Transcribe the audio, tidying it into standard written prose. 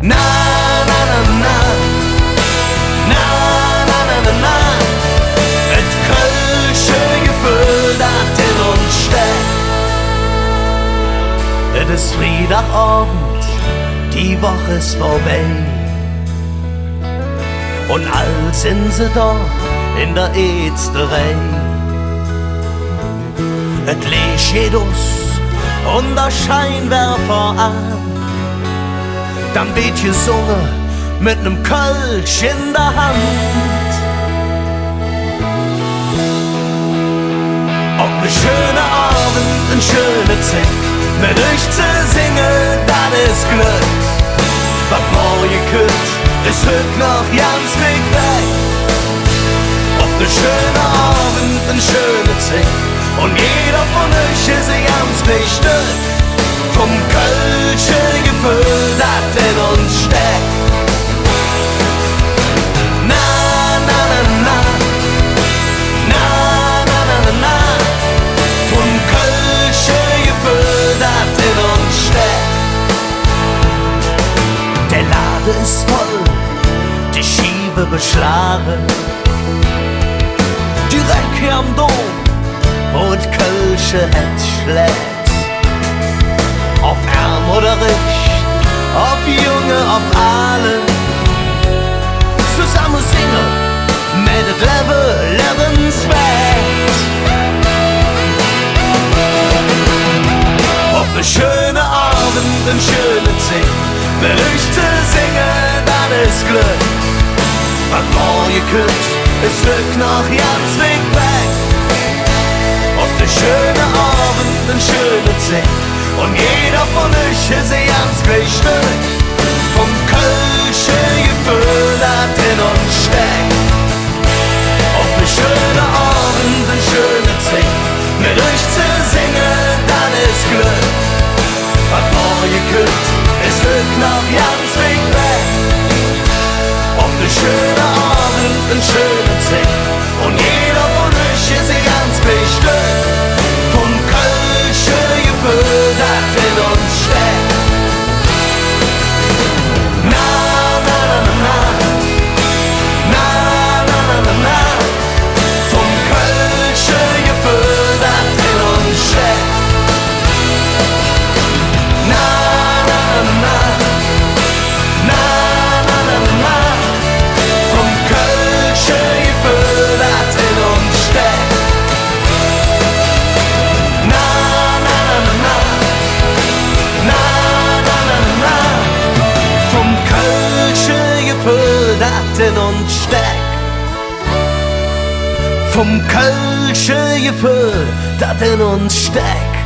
Na, na, na, na. Na, na, na, na, na. Et kölsche Jeföhl, dat in uns steckt. Es ist Freitagabend, die Woche ist vorbei. Und all sind sie da in der Ätzterei. Et Licht geht aus und der Scheinwerfer an. Dann wird gesungen mit nem Kölsch in der Hand. Ob ne schöne Abend, ne schöne Zeit, mit euch zu singen, das ist Glück. Was morgen kommt, ist heute noch ganz weit weg. Ob ne schöne Abend, ne schöne Zeit, und jeder von euch ist ganz bestimmt vom kölsche Jeföhl, das in uns steckt. Na, na, na, na. Na, na, na, na, na. Vom kölsche Jeföhl, das in uns steckt. Der Laden ist voll, die Schiebe beschlagen. Direkt hier am Dom, wo d kölsche Herz schlägt. Auf arm oder reich, auf Junge, auf alle. Zusammen singen, mit det lebenswert. Ob ne schöne Abend, ne schöne Zeit, mit euch zu singen, das ist Glück. Was morgen kommt, ist Glück noch ganz weit weg. Ob ne schöne Abend, ne schöne Zeit, und jeder von euch ist ganz bestimmt vom kölsche Jeföhl, das in uns steckt. Ob ne schöne Abend, ne schöne Zeit, mit euch zu singen, das ist Glück. Was morgen kommt, ist Glück noch ganz weit weg. Ob ne schöne Abend, ne schöne Zeit, und jeder von euch ist ganz bestimmt vom kölsche Jeföhl, das in uns steckt. Na, na, na, na, na. Na, na, na, na, na. Vom kölsche Jeföhl, das in uns steckt. Na, na, na, na. Na, na, na, na. Vom kölsche Jeföhl, das in uns steckt. Na, na, na, na, na. Na, na, na, na, na. Vom kölsche Jeföhl, das in uns steckt. Vom kölsche Jeföhl, das in uns steckt.